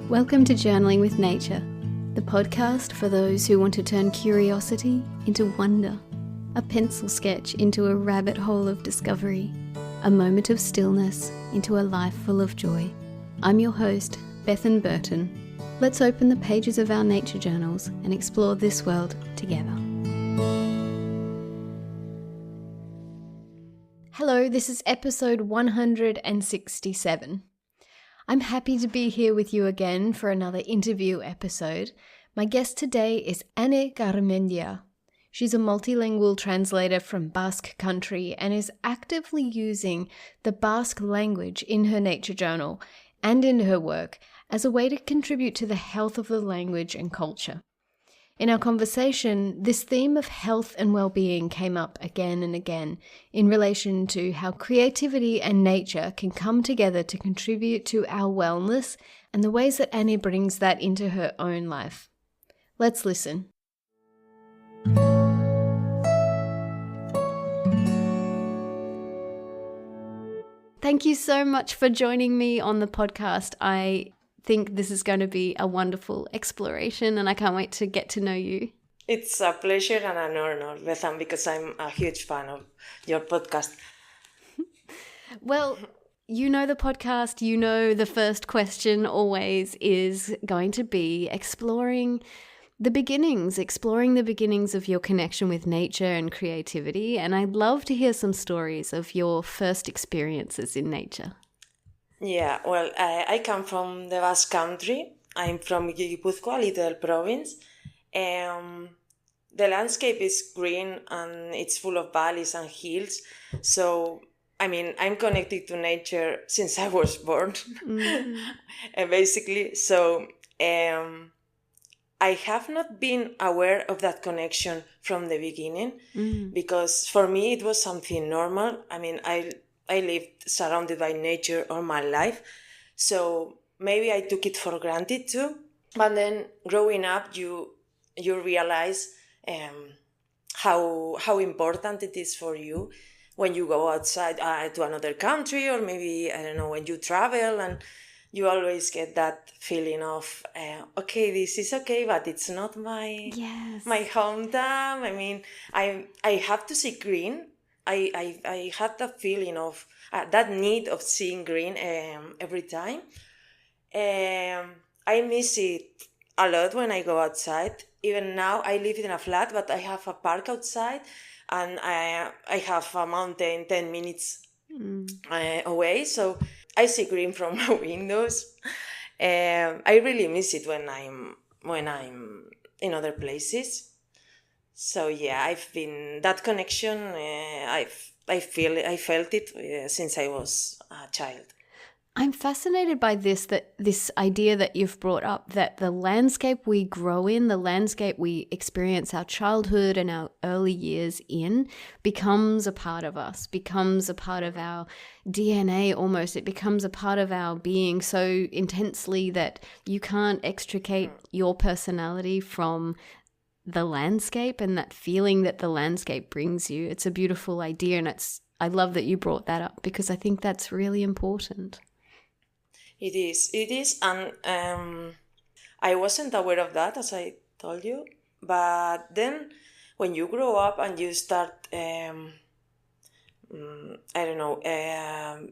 Welcome to Journaling with Nature, the podcast for those who want to turn curiosity into wonder, a pencil sketch into a rabbit hole of discovery, a moment of stillness into a life full of joy. I'm your host, Bethan Burton. Let's open the pages of our nature journals and explore this world together. Hello, this is episode 167. I'm happy to be here with you again for another interview episode. My guest today is Garmendia. She's a multilingual translator from Basque Country and is actively using the Basque language in her nature journal and in her work as a way to contribute to the health of the language and culture. In our conversation, this theme of health and well-being came up again and again in relation to how creativity and nature can come together to contribute to our wellness and the ways that Annie brings that into her own life. Let's listen. Thank you so much for joining me on the podcast. I think this is going to be a wonderful exploration and I can't wait to get to know you. It's a pleasure and an honor, Bethan, because I'm a huge fan of your podcast. Well, you know the podcast, you know the first question always is going to be exploring the beginnings of your connection with nature and creativity. And I'd love to hear some stories of your first experiences in nature. Yeah, well, I come from the Basque Country. I'm from Guipúzcoa, a little province. The landscape is green and it's full of valleys and hills. So, I'm connected to nature since I was born, basically. So, I have not been aware of that connection from the beginning because for me it was something normal. I lived surrounded by nature all my life, so maybe I took it for granted too. But then growing up, you realize how important it is for you when you go outside to another country, or maybe, I don't know, when you travel, and you always get that feeling of, okay, this is okay, but it's not my hometown. I have to see green. I had that feeling of that need of seeing green every time. I miss it a lot when I go outside. Even now, I live in a flat, but I have a park outside, and I have a mountain 10 minutes away, so I see green from my windows. I really miss it when I'm in other places. So yeah, I've been that connection. I felt it since I was a child. I'm fascinated by this idea that you've brought up, that the landscape we grow in, the landscape we experience our childhood and our early years in, becomes a part of us, becomes a part of our DNA almost. It becomes a part of our being so intensely that you can't extricate your personality from the landscape and that feeling that the landscape brings you. It's a beautiful idea, and I love that you brought that up because I think that's really important. It is, and I wasn't aware of that, as I told you. But then, when you grow up and you start,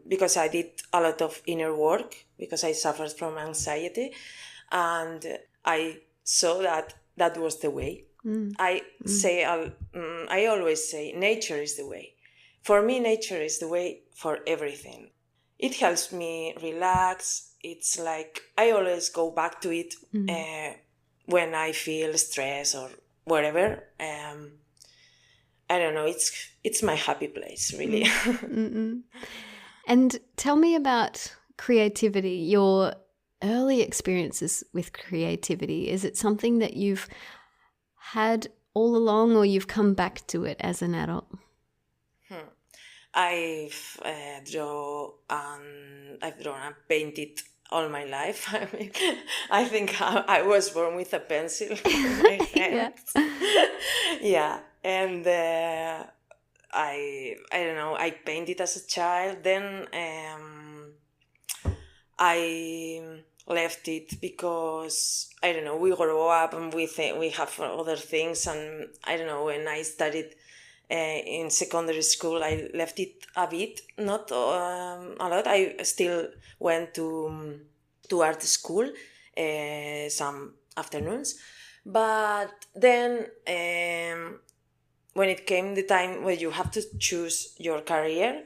because I did a lot of inner work because I suffered from anxiety, and I saw that was the way. I always say nature is the way. For me, nature is the way for everything. It helps me relax. It's like I always go back to it when I feel stress or whatever. I don't know. It's my happy place, really. And tell me about creativity. Your early experiences with creativity. Is it something that you've had all along, or you've come back to it as an adult? I've drawn and painted all my life. I think I was born with a pencil in my hand. Yeah, and I don't know. I painted as a child. Then I left it because, I don't know, we grow up and we have other things. And I don't know, when I studied in secondary school, I left it a bit, not a lot. I still went to art school some afternoons. But then when it came the time where you have to choose your career,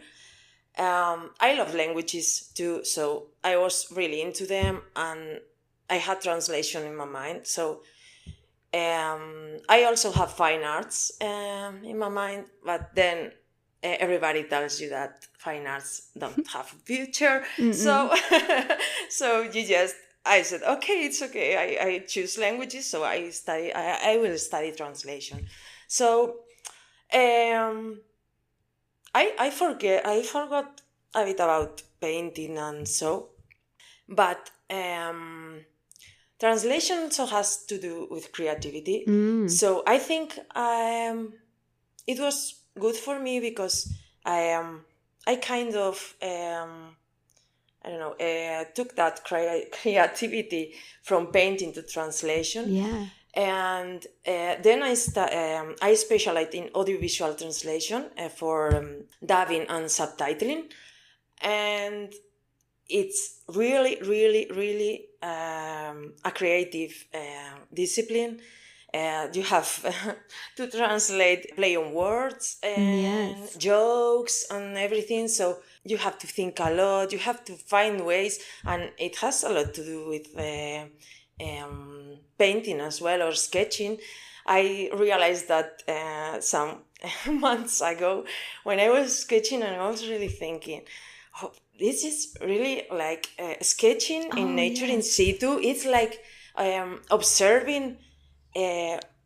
I love languages too, so I was really into them, and I had translation in my mind. So I also have fine arts in my mind, but then everybody tells you that fine arts don't have a future. So so I said, okay, it's okay. I choose languages, so I will study translation. So I forgot a bit about painting and so, but translation also has to do with creativity. So I think it was good for me because I kind of I don't know, took that creativity from painting to translation. Yeah. And then I specialized in audiovisual translation for dubbing and subtitling. And it's really, really, really a creative discipline. You have to translate play on words and jokes and everything. So you have to think a lot. You have to find ways. And it has a lot to do with painting as well, or sketching. I realized that some months ago when I was sketching, and I was really thinking, oh, this is really like sketching in nature, in situ. It's like observing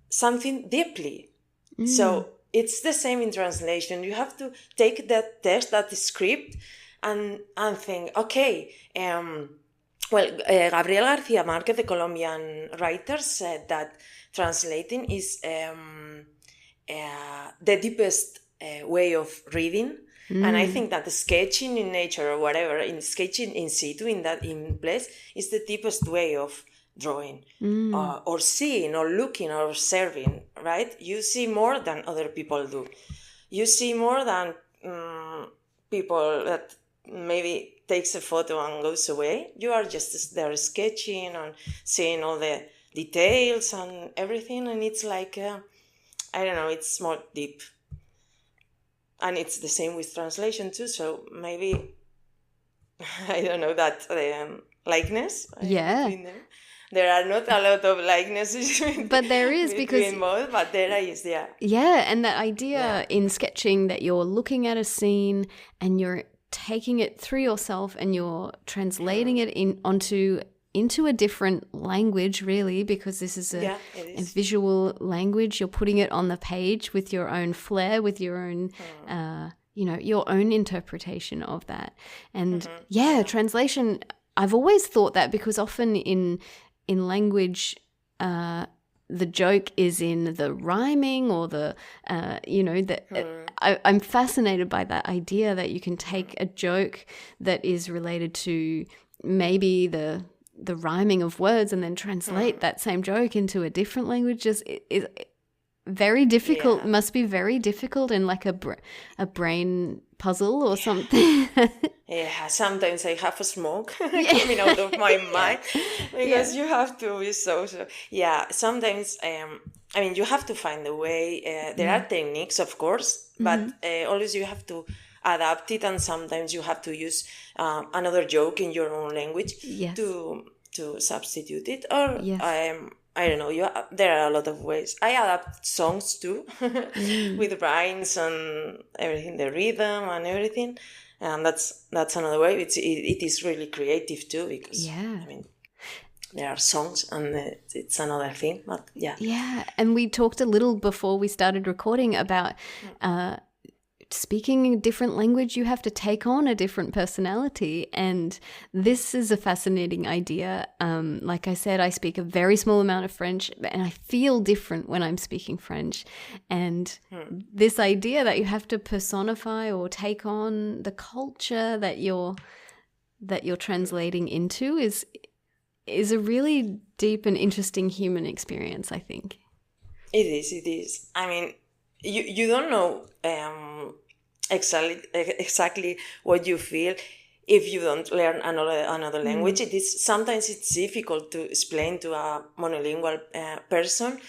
something deeply. So it's the same in translation. You have to take that text, that script, and think, okay, Gabriel García Márquez, the Colombian writer, said that translating is the deepest way of reading. And I think that the sketching in nature or whatever, in sketching in situ, in place, is the deepest way of drawing or seeing or looking or observing, right? You see more than other people do. You see more than people that maybe takes a photo and goes away. You are just there sketching and seeing all the details and everything, and it's like I don't know, it's more deep. And it's the same with translation too, so maybe I don't know, that likeness between them. There are not a lot of likenesses but there is, because both, but there is, and that idea in sketching that you're looking at a scene and you're taking it through yourself and you're translating it into a different language, really, because this is a visual language. You're putting it on the page with your own flair, with your own your own interpretation of that. And translation, I've always thought that, because often in language the joke is in the rhyming or the I'm fascinated by that idea that you can take a joke that is related to maybe the rhyming of words and then translate that same joke into a different language. Is very difficult. Must be very difficult, and like a brain puzzle or something. Sometimes I have a smoke coming out of my mind because you have to be so. Sometimes I mean, you have to find a way. There are techniques, of course, but always you have to adapt it, and sometimes you have to use another joke in your own language to substitute it. Or I don't know. There are a lot of ways. I adapt songs too, with rhymes and everything, the rhythm and everything, and that's another way. It is really creative too, because I mean, there are songs and it's another thing. But and we talked a little before we started recording about speaking a different language. You have to take on a different personality, and this is a fascinating idea. Like I said, I speak a very small amount of French, and I feel different when I'm speaking French. And this idea that you have to personify or take on the culture that you're translating into is a really deep and interesting human experience, I think. It is. I mean, you don't know exactly what you feel if you don't learn another language. Sometimes it's difficult to explain to a monolingual person,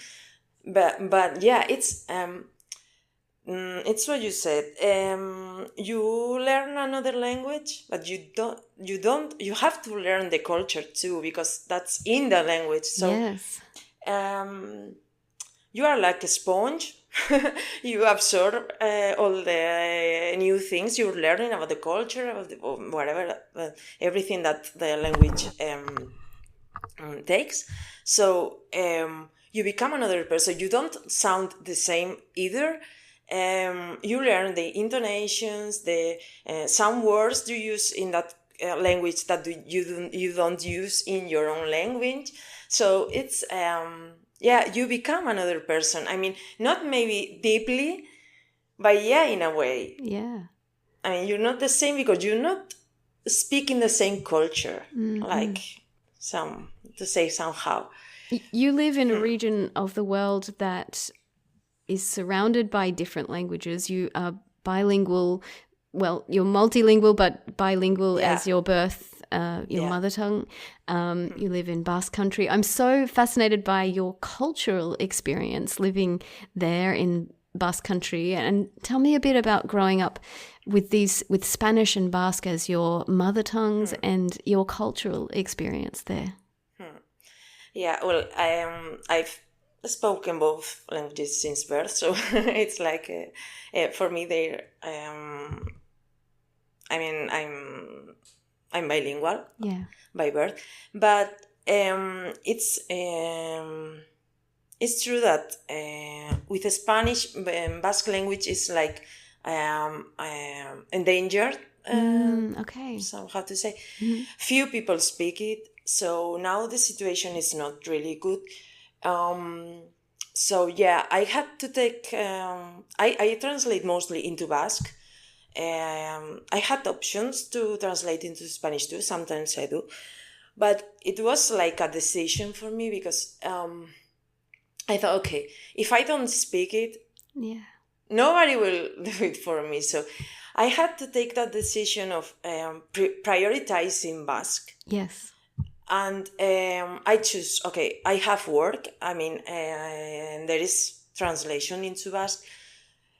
but yeah, it's what you said. You learn another language, but you have to learn the culture too, because that's in the language. So yes. You are like a sponge. You absorb all the new things you're learning about the culture, about whatever, everything that the language takes. So you become another person. You don't sound the same either. You learn the intonations, the some words you use in that language that you don't use in your own language. So it's you become another person. I mean, not maybe deeply, but yeah, in a way. Yeah. I mean, you're not the same because you're not speaking the same culture, like to say somehow. You live in a region of the world that is surrounded by different languages. You are bilingual. Well, you're multilingual, but bilingual as your mother tongue. You live in Basque Country. I'm so fascinated by your cultural experience living there in Basque Country. And tell me a bit about growing up with Spanish and Basque as your mother tongues and your cultural experience there. Yeah, well, I've spoken both languages since birth, so it's like for me they're I mean I'm bilingual by birth, but it's true that with the Spanish, Basque language is like endangered. So how to say, few people speak it, so now the situation is not really good. So yeah, I had to take I translate mostly into Basque. I had options to translate into Spanish too, sometimes I do, but it was like a decision for me because I thought, okay, if I don't speak it, nobody will do it for me. So I had to take that decision of prioritizing Basque. Yes. And I choose, okay, I have work. I mean, there is translation into Basque.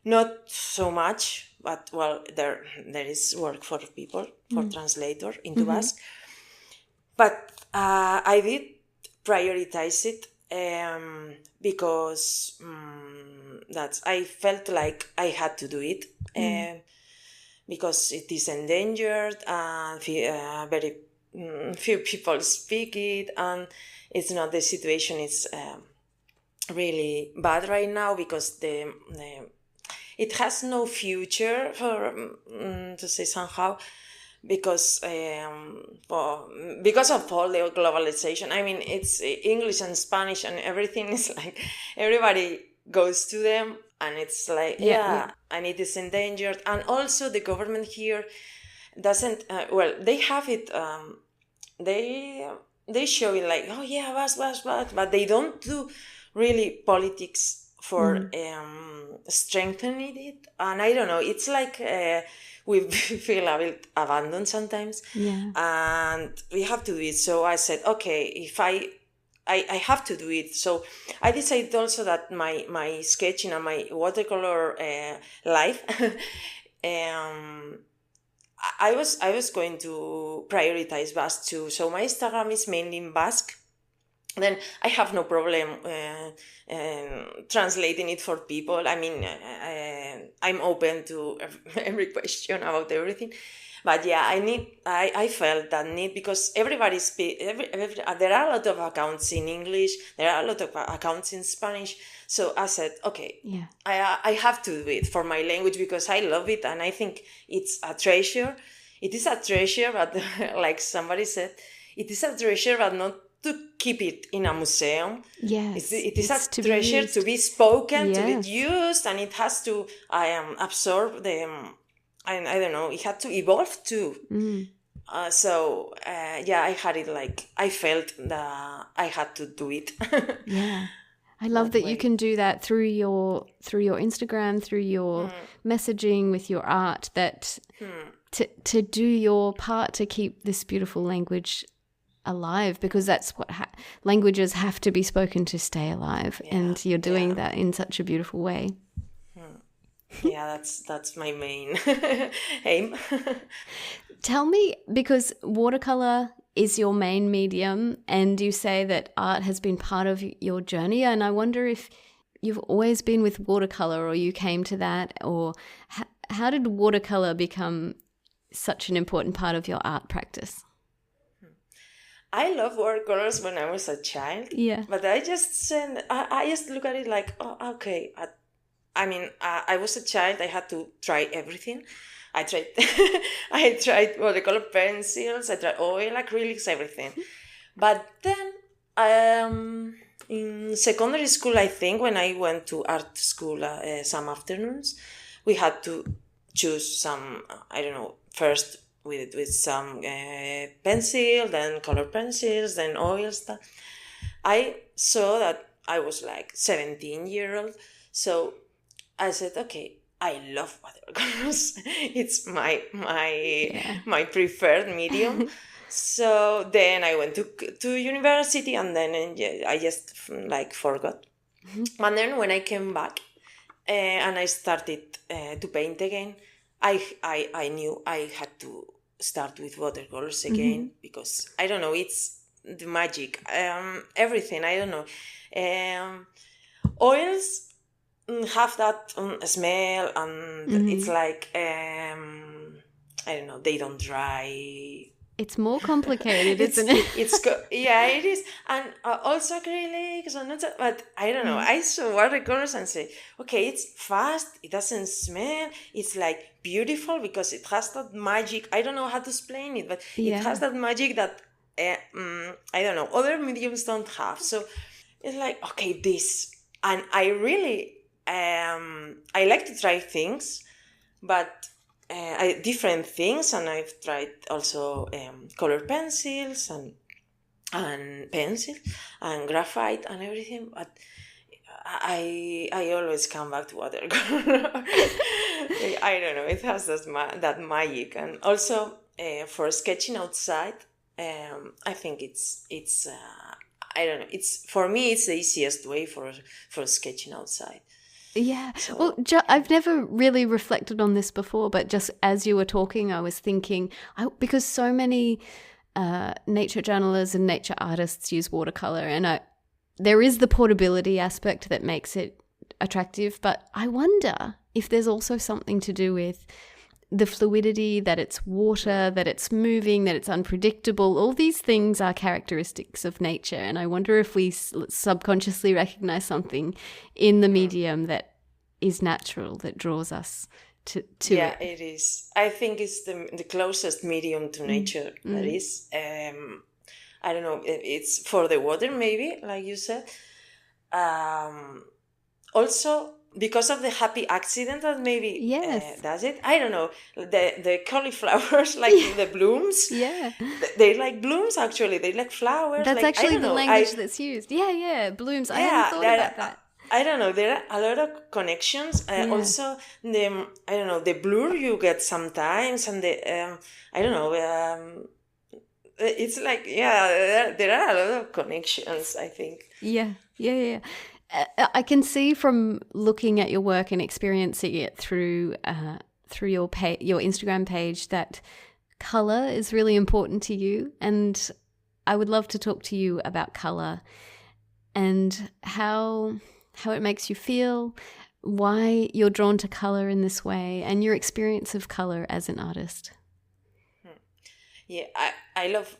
Not so much, but well, there is work for people, for translator into Basque. But I did prioritize it because I felt like I had to do it because it is endangered and very few people speak it, and it's not the situation is really bad right now because it has no future for to say somehow because of all the globalization. I mean, it's English and Spanish and everything is like everybody goes to them, and it's like and it is endangered. And also the government here doesn't they have it they show it like, oh yeah, but they don't do really politics for strengthening it. And I don't know, it's like we feel a bit abandoned sometimes, and we have to do it. So I said, okay, if I have to do it. So I decided also that my sketching and my watercolor life I was going to prioritize Basque too. So my Instagram is mainly in Basque. Then I have no problem translating it for people. I mean, I'm open to every question about everything. But yeah, I felt that need because everybody there are a lot of accounts in English, there are a lot of accounts in Spanish. So I said, okay, I have to do it for my language because I love it and I think it's a treasure. It is a treasure, but like somebody said, it is a treasure, but not to keep it in a museum. Yes, it is a treasure to be spoken, to be used, and it has to absorb the. I don't know. It had to evolve too. I had it like, I felt that I had to do it. Yeah. I love that you can do that through your Instagram, through your messaging, with your art, that to do your part to keep this beautiful language alive, because that's what languages have to be spoken to stay alive, and you're doing that in such a beautiful way. Yeah, that's my main aim. Tell me, because watercolor is your main medium, and you say that art has been part of your journey, and I wonder if you've always been with watercolor, or you came to that, or how did watercolor become such an important part of your art practice? I love watercolors when I was a child. Yeah. But I just look at it like, oh, okay. I was a child. I had to try everything. I tried watercolor pencils. I tried oil, acrylics, everything. But then, in secondary school, I think, when I went to art school some afternoons, we had to choose some, first with some pencil, then color pencils, then oil stuff. I saw that I was like 17-year-old, so I said, okay, I love watercolors. It's my preferred medium. So then I went to university, and then I just like forgot. And then when I came back and I started to paint again, I knew I had to start with watercolors again, because I don't know, it's the magic. Everything, I don't know. Oils have that smell, and it's like I don't know, they don't dry. It's more complicated, isn't it? It is, and also acrylics, but I don't know. I saw watercolors and say, okay, it's fast. It doesn't smell. It's like beautiful because it has that magic. I don't know how to explain it, but it has that magic that I don't know, other mediums don't have. So it's like, okay, this, and I really I like to try things, but. Different things, and I've tried also color pencils and pencil and graphite and everything, but I always come back to watercolor. I don't know, it has that magic. And also for sketching outside, I think it's I don't know, it's, for me, it's the easiest way for sketching outside. Yeah. So, well, I've never really reflected on this before, but just as you were talking, I was thinking, because so many nature journalists and nature artists use watercolor, and there is the portability aspect that makes it attractive, but I wonder if there's also something to do with the fluidity, that it's water, that it's moving, that it's unpredictable. All these things are characteristics of nature, and I wonder if we subconsciously recognize something in the medium that is natural, that draws us to it. Yeah, it is. I think it's the closest medium to nature that is. I don't know, it's for the water maybe, like you said. Also, because of the happy accident that maybe does it. I don't know. The cauliflowers, like the blooms. Yeah. They like blooms, actually. They like flowers. That's like, actually the language that's used. Yeah, blooms. I hadn't thought about that. I don't know. There are a lot of connections. Also, the blur you get sometimes, and the I don't know. It's like there are a lot of connections, I think. Yeah. I can see from looking at your work and experiencing it through your Instagram page that color is really important to you, and I would love to talk to you about color and how it makes you feel, why you're drawn to color in this way, and your experience of color as an artist. Yeah, I love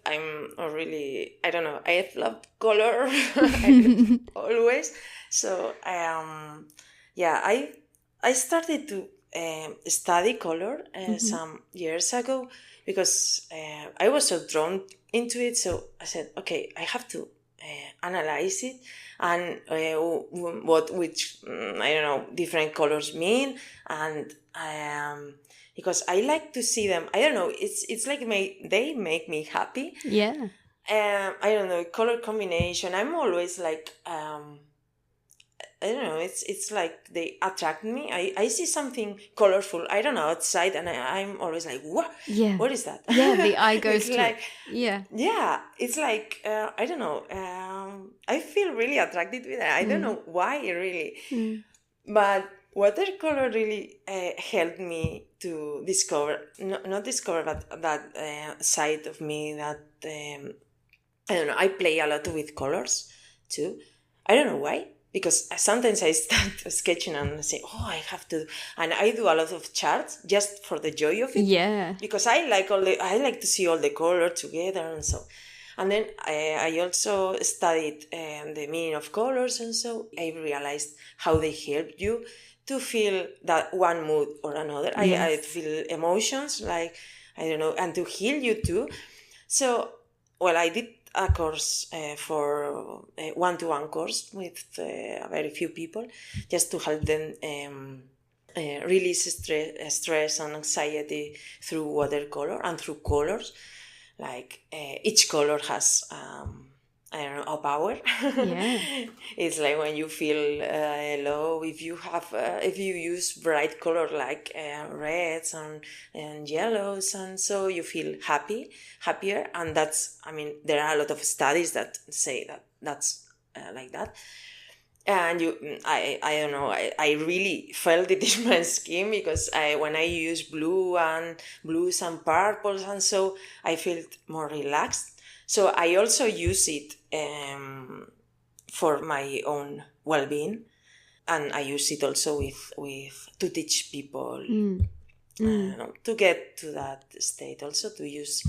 color always. So I started to study color some years ago, because I was so drawn into it. So I said, okay, I have to analyze it, and which different colors mean, and because I like to see them. I don't know. It's like they make me happy. Yeah. I don't know, color combination. I'm always like, I don't know. It's like they attract me. I see something colorful, I don't know, outside, and I'm always like, what? Yeah. What is that? Yeah, the eye goes It's to like, it. Yeah. yeah, it's like, I don't know. I feel really attracted with it. I don't know why, really. But watercolor really helped me to discover, not discover, but that side of me that, I don't know, I play a lot with colors too. I don't know why. Because sometimes I start sketching and say, oh, I have to, and I do a lot of charts just for the joy of it. Yeah. Because I like to see all the color together and so. And then I also studied the meaning of colors, and so I realized how they help you to feel that one mood or another. Yes. I feel emotions, like, I don't know, and to heal you too. So, well, I did a course for a one-to-one course with very few people, just to help them release stress and anxiety through watercolor and through colors. Like each color has, I don't know, a power. Yeah. It's like when you feel low, if you use bright color like reds and yellows, and so you feel happier. And that's, I mean, there are a lot of studies that say that that's like that. And I don't know, I really felt it in my skin, because when I use blues and purples, and so I felt more relaxed. So I also use it for my own well-being, and I use it also with to teach people to get to that state, also to use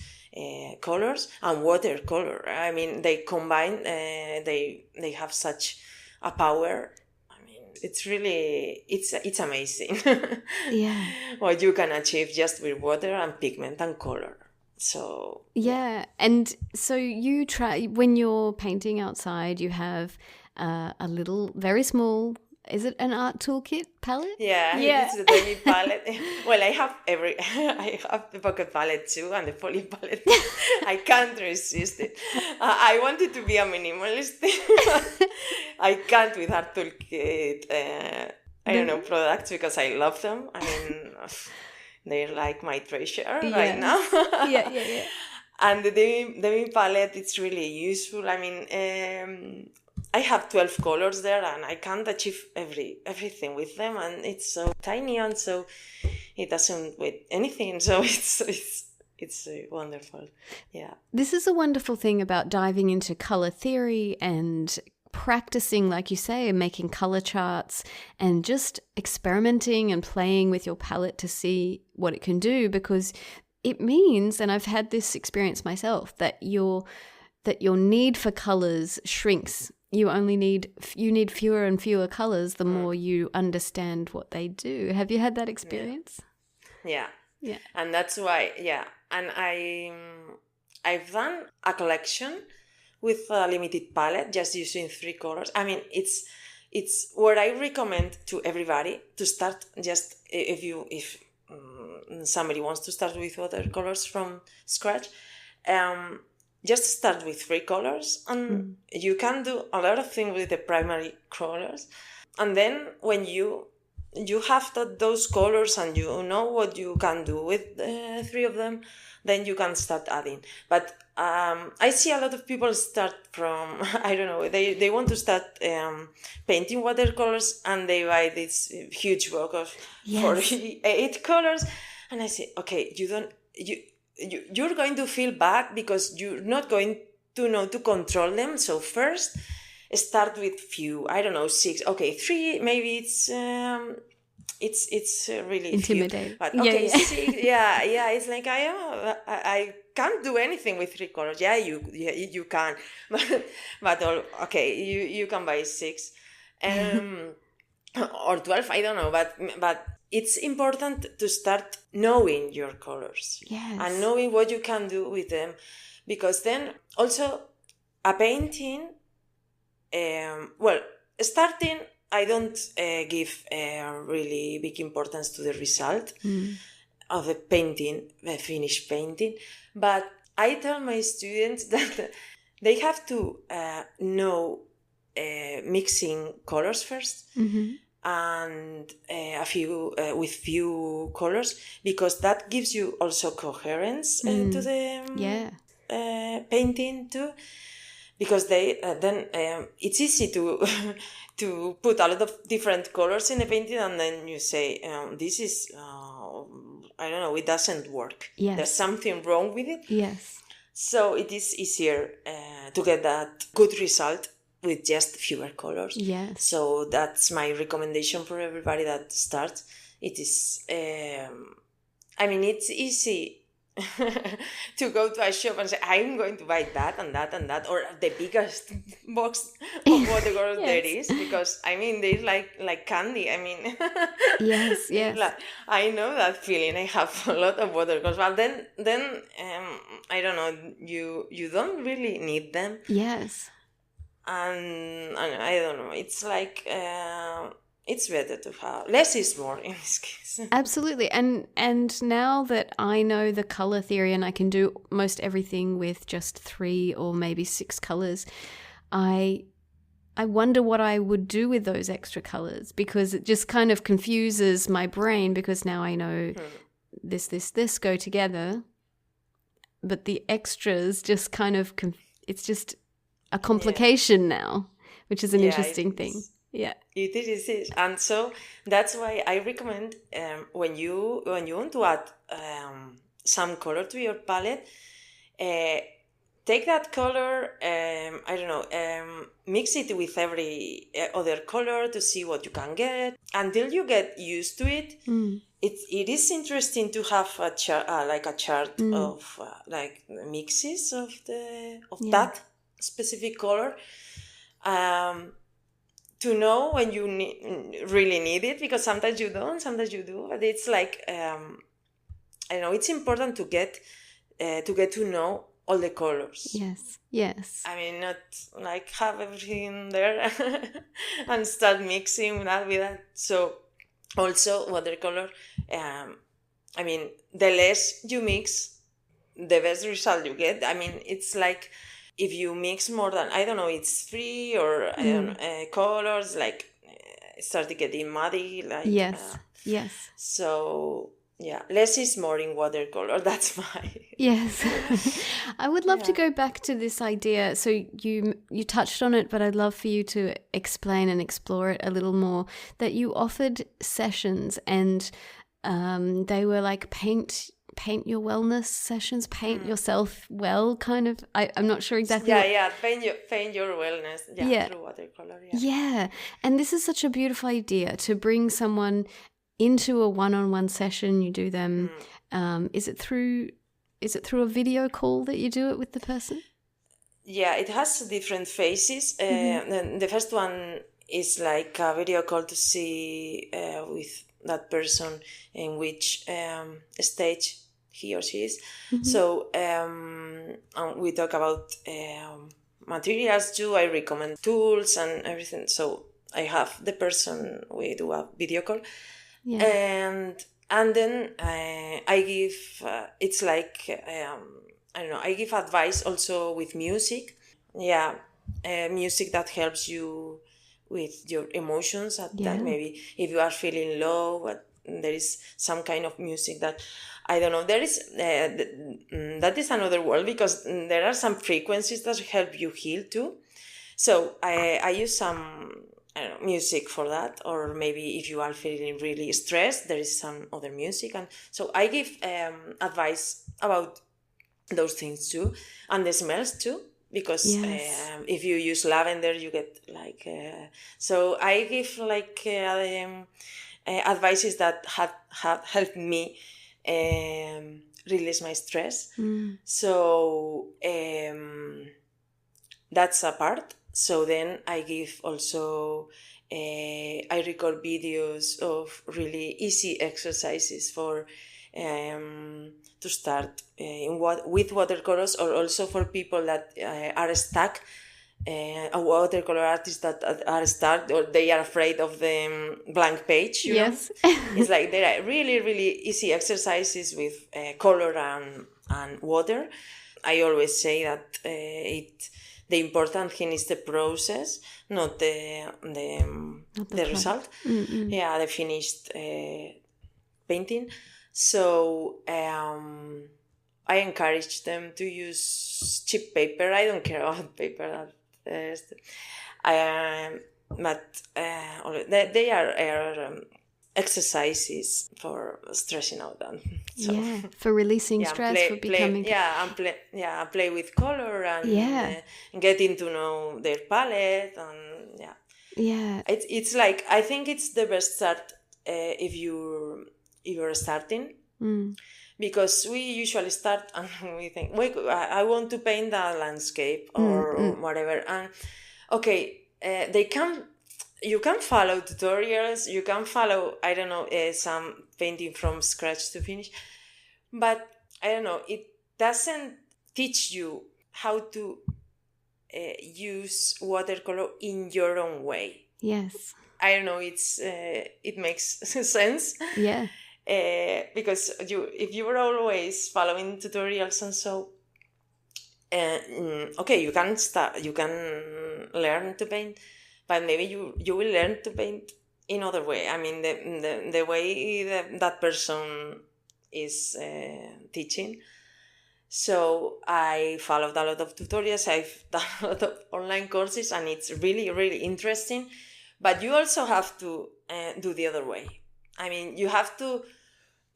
colors and watercolor. I mean, they combine, they have such a power. I mean, it's really, it's amazing. Yeah. What you can achieve just with water and pigment and color. So yeah. And so you try, when you're painting outside, you have a little, very small, is it an art toolkit palette? Yeah, it's the tiny palette. Well, I have the pocket palette too, and the poly palette. I can't resist it. I wanted to be a minimalist. I can't with art toolkit. I don't know, products, because I love them. I mean, they're like my treasure right now. Yeah. And the demi palette, it's really useful. I mean, I have 12 colors there, and I can't achieve everything with them, and it's so tiny, and so it doesn't weigh anything. So it's wonderful. Yeah. This is a wonderful thing about diving into color theory and practicing, like you say, and making color charts and just experimenting and playing with your palette to see what it can do, because it means, and I've had this experience myself, that your need for colors shrinks. You need fewer and fewer colors the more you understand what they do. Have you had that experience? Yeah. Yeah. And that's why, yeah. And I've done a collection with a limited palette, just using 3 colors. I mean, it's what I recommend to everybody to start. Just if somebody wants to start with watercolors from scratch, just start with 3 colors, and you can do a lot of things with the primary colors. And then when you have those colors and you know what you can do with 3 of them, then you can start adding. But I see a lot of people start from, I don't know, they want to start painting watercolors, and they buy this huge book of 48 colors, and I say, okay, you're going to feel bad because you're not going to know to control them. So first, start with few. I don't know, 6. Okay, 3. Maybe it's really intimidating. Few. But okay, 6. Yeah. It's like I can't do anything with 3 colors. Yeah, you can, but okay, you can buy 6, or 12. I don't know, but. It's important to start knowing your colors and knowing what you can do with them, because then also a painting, starting I don't give really big importance to the result of the painting, the finished painting, but I tell my students that they have to know mixing colors first. And a few with few colors, because that gives you also coherence to the painting too, because they then it's easy to to put a lot of different colors in a painting, and then you say this is I don't know, it doesn't work. There's something wrong with it. So it is easier to get that good result with just fewer colors. So that's my recommendation for everybody that starts. It is, it's easy to go to a shop and say, I'm going to buy that and that and that, or the biggest box of watercolors there is, because they're like candy. I know that feeling. I have a lot of watercolors, but then I don't know, you don't really need them. And I don't know, it's like it's better to have less is more in this case. Absolutely. And now that I know the color theory and I can do most everything with just 3 or maybe 6 colors, I wonder what I would do with those extra colors, because it just kind of confuses my brain, because now I know this go together, but the extras just kind of it's just a complication now, which is an interesting thing. It is. And so that's why I recommend when you want to add some color to your palette, take that color, mix it with every other color to see what you can get until you get used to it. It is interesting to have a chart of mixes of that specific color, to know when you really need it, because sometimes you don't, sometimes you do, but it's like it's important to get to know all the colors. Yes. Not like have everything there and start mixing that with that. So also watercolor, the less you mix, the best result you get. It's like if you mix more than, I don't know, it's 3 or colors, start getting muddy. Yes. So less is more in watercolor. That's my... Yes. I would love to go back to this idea. So you touched on it, but I'd love for you to explain and explore it a little more, that you offered sessions and they were like paint your wellness sessions, paint yourself well, kind of. I'm not sure exactly. Paint your wellness through watercolor. And this is such a beautiful idea, to bring someone into a one-on-one session. You do them is it through a video call that you do it with the person? It has different phases. The first one is like a video call to see with that person in which stage he or she is. So we talk about materials too. I recommend tools and everything. So I have the person, we do a video call, and then I give it's like I give advice also with music. Music that helps you with your emotions at that. Maybe if you are feeling low, but there is some kind of music that, I don't know, there is that is another world, because there are some frequencies that help you heal too. So I use some music for that, or maybe if you are feeling really stressed, there is some other music. And so I give advice about those things too, and the smells too, because if you use lavender, you get like so I give like advices that have helped me release my stress. So that's a part. So then I give also I record videos of really easy exercises for to start with watercolors, or also for people that are stuck watercolor artists that or they are afraid of the blank page. You know? It's like there are really, really easy exercises with color and water. I always say that the important thing is the process, not the result. Mm-mm. Yeah, the finished painting. So I encourage them to use cheap paper. I don't care about paper. But they are exercises for stressing out. So, for releasing stress, for becoming... play with color and getting to know their palette. And it's like, I think it's the best start if you're starting. Because we usually start and we think, wait, I want to paint a landscape or whatever. And you can follow tutorials, you can follow, I don't know, some painting from scratch to finish. But I don't know, it doesn't teach you how to use watercolor in your own way. Yes. I don't know, it makes sense. Yeah. Because if you were always following tutorials and so, you can learn to paint, but maybe you will learn to paint in other way. I mean, the way that person is teaching. So I followed a lot of tutorials. I've done a lot of online courses, and it's really, really interesting. But you also have to do the other way. I mean, you have to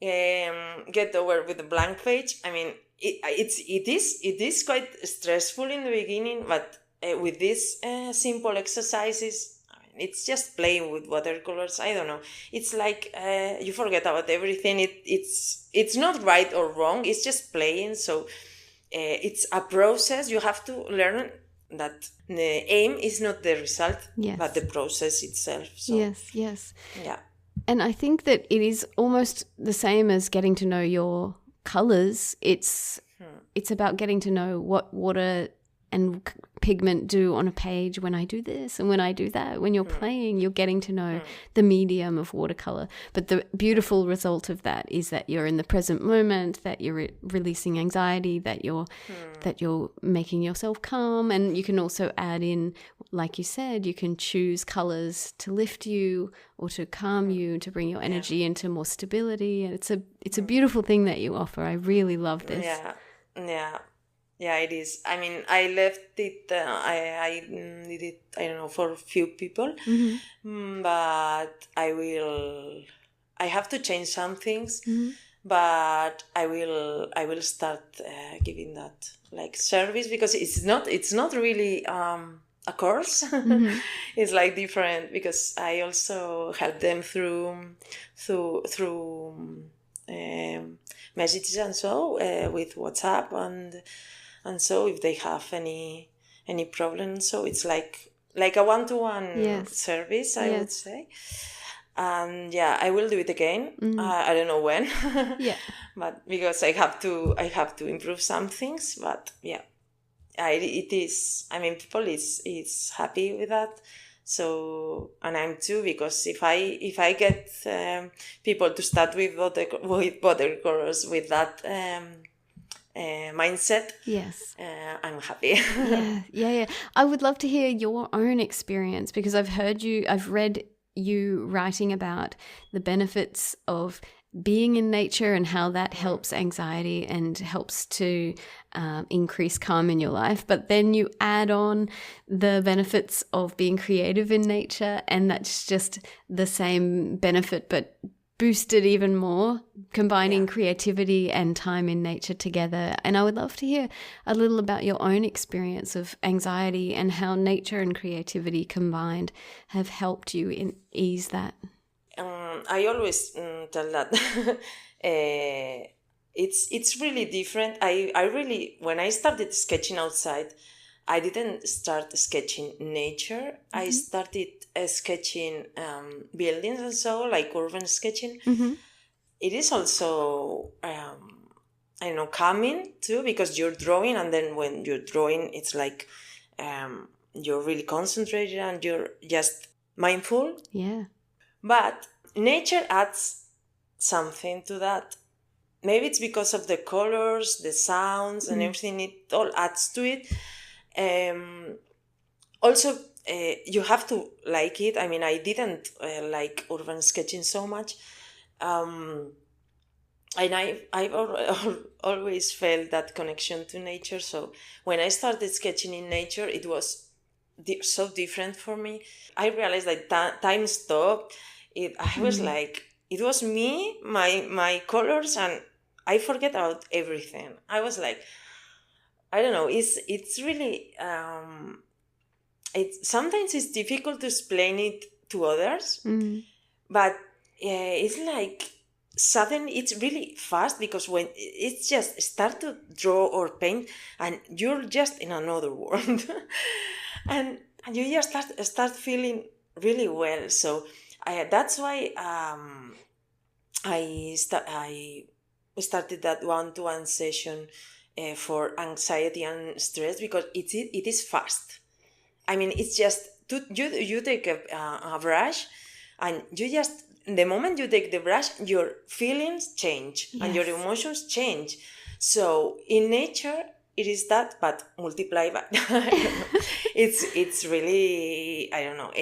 get over with the blank page. I mean, it is quite stressful in the beginning, but with these simple exercises, I mean, it's just playing with watercolors. I don't know. It's like you forget about everything. It's not right or wrong. It's just playing. So it's a process. You have to learn that the aim is not the result, but the process itself. So, yes. Yeah. And I think that it is almost the same as getting to know your colors. It's about getting to know what water and pigment do on a page when I do this and when I do that. When you're playing, you're getting to know the medium of watercolor. But the beautiful result of that is that you're in the present moment, that you're releasing anxiety, that you're making yourself calm. And you can also add in, like you said, you can choose colors to lift you or to calm you, to bring your energy into more stability. And it's a beautiful thing that you offer. I really love this. Yeah, it is. I mean, I left it, I did it, I don't know, for a few people, but I have to change some things, but I will start giving that like service, because it's not really a course. It's like different, because I also help them through messages and so with WhatsApp and so if they have any problems, so it's like a one-to-one service, I would say. And I will do it again. I don't know when. But because I have to improve some things. But it is. I mean, people is happy with that. So, and I'm too, because if I get people to start with watercolors with that mindset, I'm happy. Yeah. I would love to hear your own experience, because I've read you writing about the benefits of being in nature and how that helps anxiety and helps to increase calm in your life. But then you add on the benefits of being creative in nature, and that's just the same benefit but boosted even more, combining creativity and time in nature together. And I would love to hear a little about your own experience of anxiety and how nature and creativity combined have helped you ease that. I always tell that it's really different. I really, when I started sketching outside, I didn't start sketching nature. I started sketching buildings and so, like urban sketching. It is also, I don't know, calming too, because you're drawing, and then when you're drawing, it's like you're really concentrated and you're just mindful. Yeah. But nature adds something to that. Maybe it's because of the colors, the sounds, and everything. It all adds to it. Also, you have to like it. I mean, I didn't like urban sketching so much. And I've always felt that connection to nature. So when I started sketching in nature, it was so different for me. I realized that time stopped. I was like, it was me, my colors, and I forget about everything. I was like, I don't know. It's really sometimes it's difficult to explain it to others, but it's like suddenly it's really fast, because when it's just start to draw or paint and you're just in another world and you just start feeling really well. So that's why I started that one-to-one session for anxiety and stress, because it is fast. I mean, it's just you take a brush, and you just, the moment you take the brush, your feelings change and your emotions change. So in nature, it is that, but multiplied by it's really, I don't know,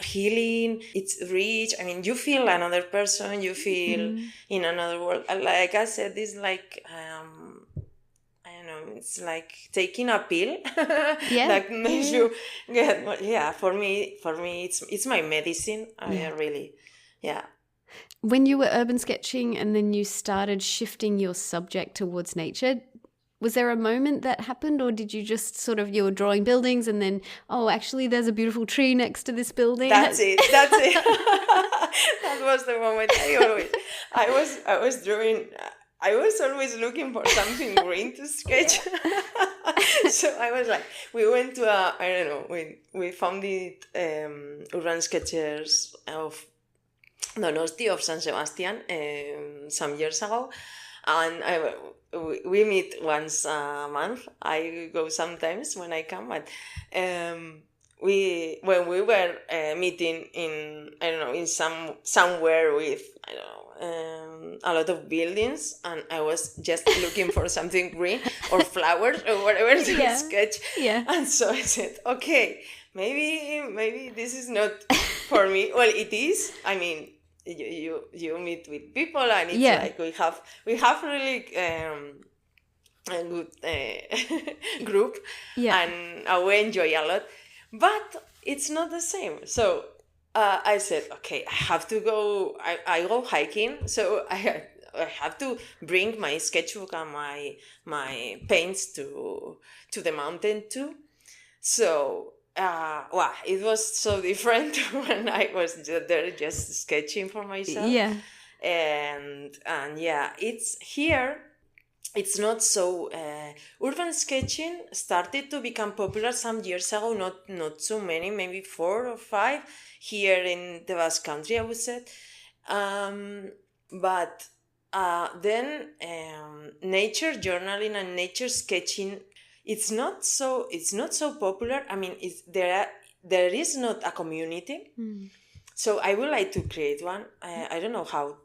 healing. It's rich. I mean, you feel another person, you feel in another world. Like I said, it's like it's like taking a pill that makes you get. Yeah, for me, it's my medicine. I really, When you were urban sketching and then you started shifting your subject towards nature, was there a moment that happened, or did you just sort of, you were drawing buildings and then, oh, actually there's a beautiful tree next to this building? That's it. That was the moment. I was drawing. I was always looking for something green to sketch. So I was like, we went to I don't know, we founded Urban Sketchers of Donosti of San Sebastian some years ago. And we meet once a month. I go sometimes when I come, but when we were meeting in, I don't know, in somewhere with, I don't know, a lot of buildings, and I was just looking for something green or flowers or whatever to sketch. Yeah. And so I said, okay, maybe this is not for me. Well, it is. I mean, you meet with people, and it's like we have really a good group, and we enjoy a lot, but it's not the same. So I said, okay, I have to go. I go hiking, so I have to bring my sketchbook and my paints to the mountain too. So it was so different when I was there just sketching for myself. Yeah. And it's here. It's not so. Urban sketching started to become popular some years ago. Not so many, maybe 4 or 5 here in the Basque Country, I would say. But then nature journaling and nature sketching, it's not so popular. I mean, there is not a community. So I would like to create one. I don't know how.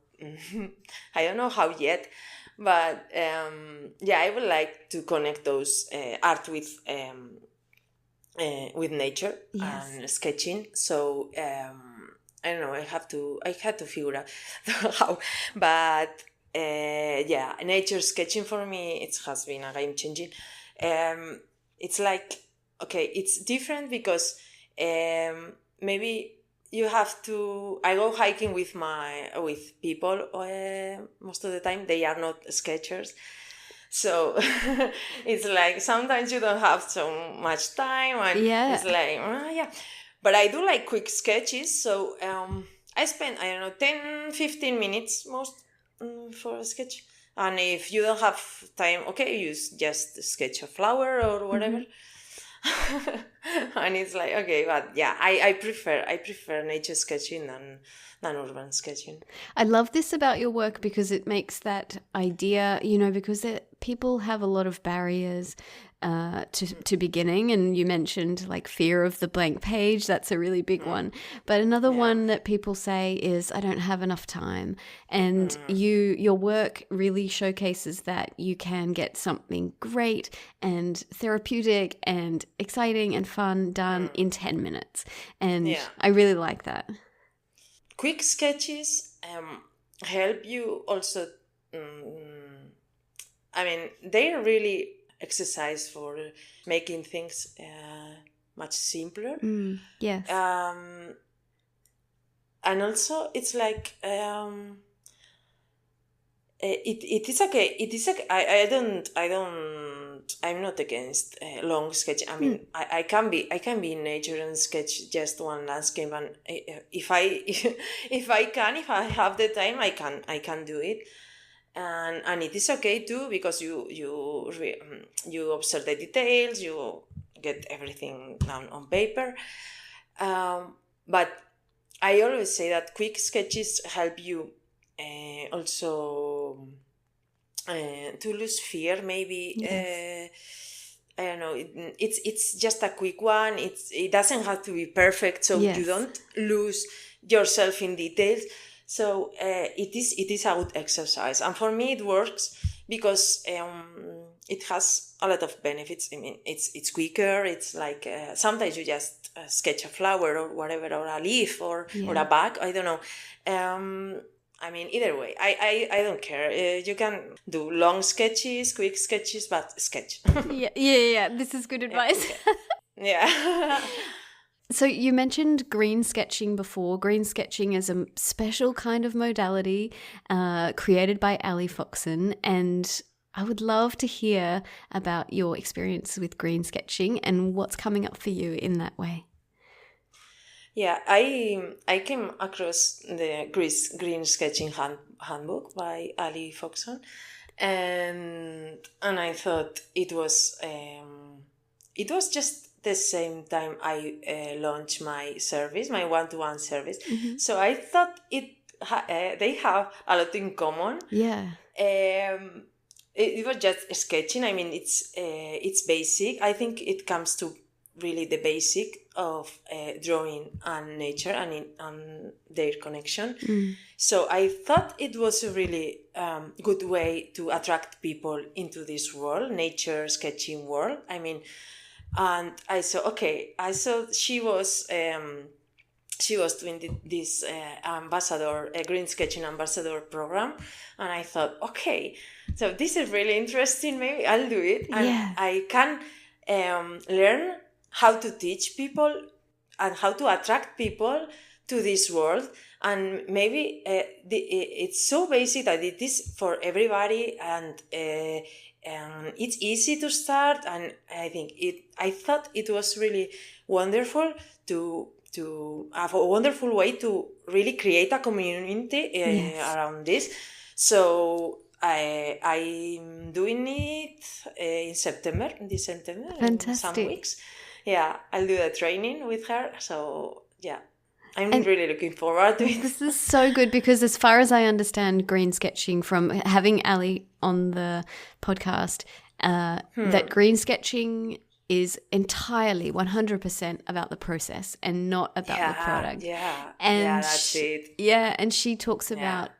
I don't know how yet, but I would like to connect those art with nature and sketching. So I don't know. I had to figure out how, but nature sketching for me, it has been a game changing. It's like, okay, it's different because maybe you have to. I go hiking with people most of the time. They are not sketchers, so it's like sometimes you don't have so much time, and it's like But I do like quick sketches, so I spend, I don't know, 10-15 minutes most for a sketch. And if you don't have time, okay, you just sketch a flower or whatever. And it's like, okay, but I prefer nature sketching than urban sketching. I love this about your work because it makes that idea, because people have a lot of barriers to beginning, and you mentioned like fear of the blank page. That's a really big one. But another one that people say is, I don't have enough time. And your work really showcases that you can get something great and therapeutic and exciting and fun done in 10 minutes. And I really like that. Quick sketches help you also. They really exercise for making things much simpler. Yes. And also it's like it is okay. It is okay. I'm not against long sketch. I mean, I can be in nature and sketch just one landscape, and if I have the time, I can do it. And it is okay too, because you observe the details, you get everything down on paper. But I always say that quick sketches help you also to lose fear. Maybe I don't know. It's just a quick one. It doesn't have to be perfect, so you don't lose yourself in details. So it is a good exercise, and for me it works because it has a lot of benefits. I mean, it's quicker. It's like sometimes you just sketch a flower or whatever, or a leaf or a bag. I don't know. I mean, either way, I don't care. You can do long sketches, quick sketches, but sketch. Yeah. This is good advice. Yeah. So you mentioned green sketching before. Green sketching is a special kind of modality created by Ali Foxon, and I would love to hear about your experience with green sketching and what's coming up for you in that way. Yeah, I came across the green sketching handbook by Ali Foxon, and I thought it was just the same time I launched my service, my one-to-one service. So I thought they have a lot in common. Yeah. It was just sketching. I mean, it's basic. I think it comes to really the basic of drawing and nature and their connection. So I thought it was a really good way to attract people into this world, nature sketching world. I mean, and I saw she was doing this green sketching ambassador program, and I thought, okay, so this is really interesting. Maybe I'll do it, and I can learn how to teach people and how to attract people to this world. And maybe it's so basic that it is for everybody, and it's easy to start. And I thought it was really wonderful to have a wonderful way to really create a community around this. So I'm doing it in September, this September. Fantastic. In some weeks. Yeah, I'll do the training with her. So yeah, I'm really looking forward to it. This is so good, because as far as I understand green sketching from having Ali on the podcast, that green sketching is entirely 100% about the process and not about the product. And that's it. Yeah, and she talks about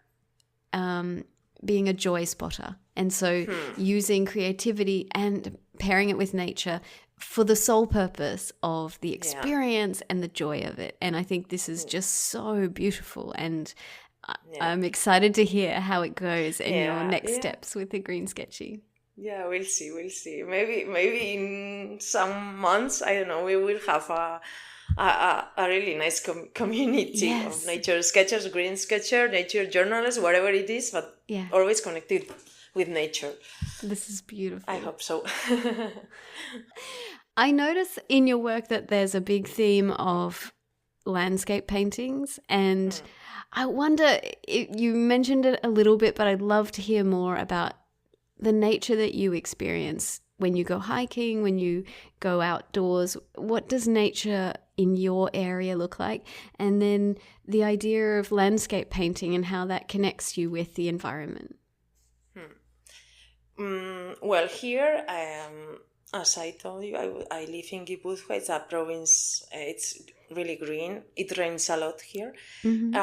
being a joy spotter. And so using creativity and pairing it with nature for the sole purpose of the experience and the joy of it. And I think this is just so beautiful, and I'm excited to hear how it goes and your next steps with the green sketching. Yeah, we'll see. Maybe in some months, I don't know, we will have a really nice community of nature sketchers, green sketcher, nature journalists, whatever it is, but always connected with nature. This is beautiful. I hope so. I notice in your work that there's a big theme of landscape paintings, and I wonder, you mentioned it a little bit, but I'd love to hear more about the nature that you experience when you go hiking, when you go outdoors. What does nature in your area look like? And then the idea of landscape painting and how that connects you with the environment. Well, here, as I told you, I live in Gipuzkoa. It's a province. It's really green. It rains a lot here. And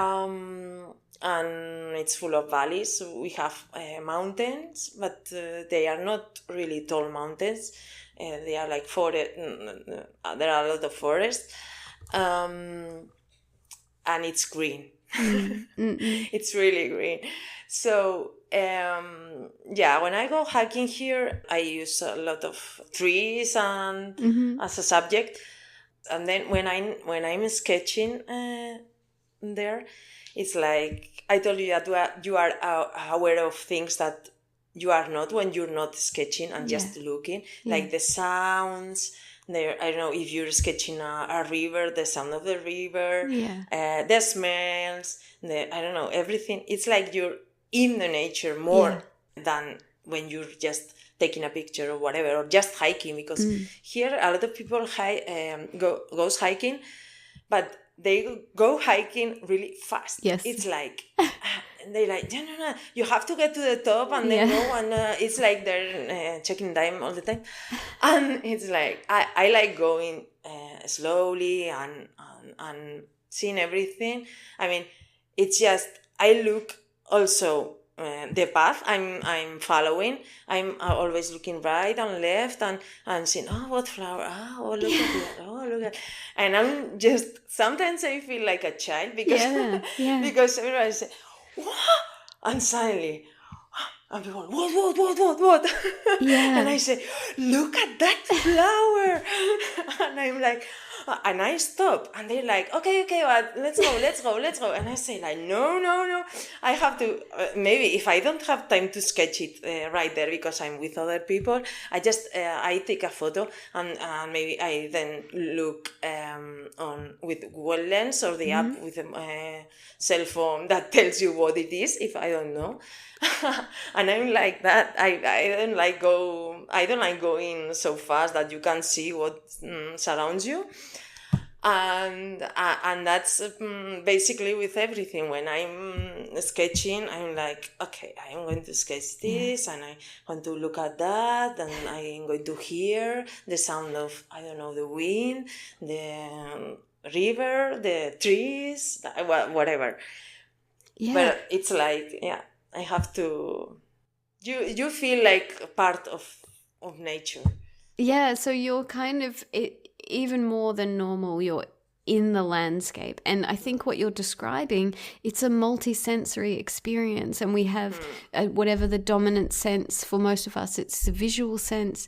it's full of valleys. We have mountains, but they are not really tall mountains. They are like forest. There are a lot of forests, and it's green. It's really green. So when I go hiking here, I use a lot of trees and as a subject. And then when I'm sketching there, it's like I told you that you are aware of things that you are not when you're not sketching and just looking, like the sounds. There, I don't know if you're sketching a river, the sound of the river, the smells, I don't know, everything. It's like you're in the nature more than when you're just taking a picture or whatever, or just hiking, because here a lot of people goes hiking, but they go hiking really fast. Yes. It's like, and they're like, no, you have to get to the top and then go, and it's like they're checking time all the time. And it's like, I like going slowly and seeing everything. I mean, it's just, I look also the path I'm following. I'm always looking right and left and seeing, what flower, look at that, look at, and I'm just, sometimes I feel like a child because because everybody say, what? And suddenly, and people, what? And I say, look at that flower. And I'm like, and I stop, and they're like, okay, well, let's go. And I say like, no, I have to, maybe if I don't have time to sketch it right there because I'm with other people, I just, I take a photo and maybe I then look on with Google Lens or the app with a cell phone that tells you what it is if I don't know. And I'm like that. I don't like going so fast that you can't see what surrounds you, and that's basically with everything. When I'm sketching, I'm like, okay, I'm going to sketch this, and I want to look at that, and I'm going to hear the sound of, I don't know, the wind, the river, the trees, whatever. But it's like, I have to. You feel like part of nature. Yeah, so you're kind of even more than normal. You're in the landscape, and I think what you're describing, it's a multi-sensory experience, and we have whatever the dominant sense for most of us, it's the visual sense.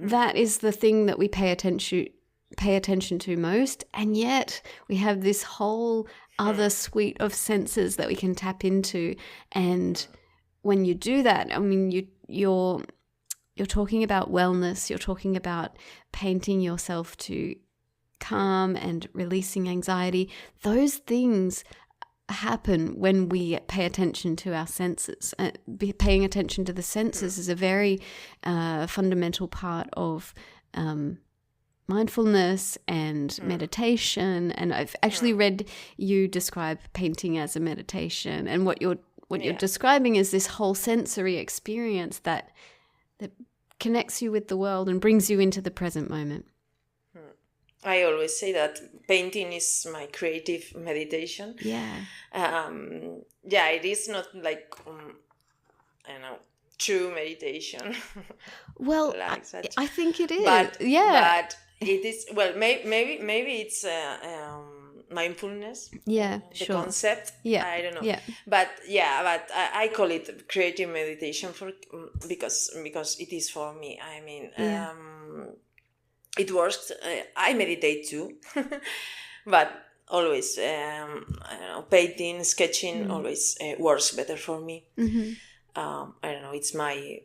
That is the thing that we pay attention to most, and yet we have this whole other suite of senses that we can tap into. And when you do that, I mean, you're talking about wellness, you're talking about painting yourself to calm and releasing anxiety. Those things happen when we pay attention to our senses. Paying attention to the senses is a very fundamental part of mindfulness and meditation. And I've actually read you describe painting as a meditation, and what you're describing is this whole sensory experience that connects you with the world and brings you into the present moment. I always say that painting is my creative meditation. It is not like true meditation. Well, like I think it is. But it is, well, maybe it's mindfulness. The concept. I don't know. But I call it creative meditation because it is for me. I mean, it works. I meditate too, but always I don't know, painting, sketching always works better for me. I don't know. It's my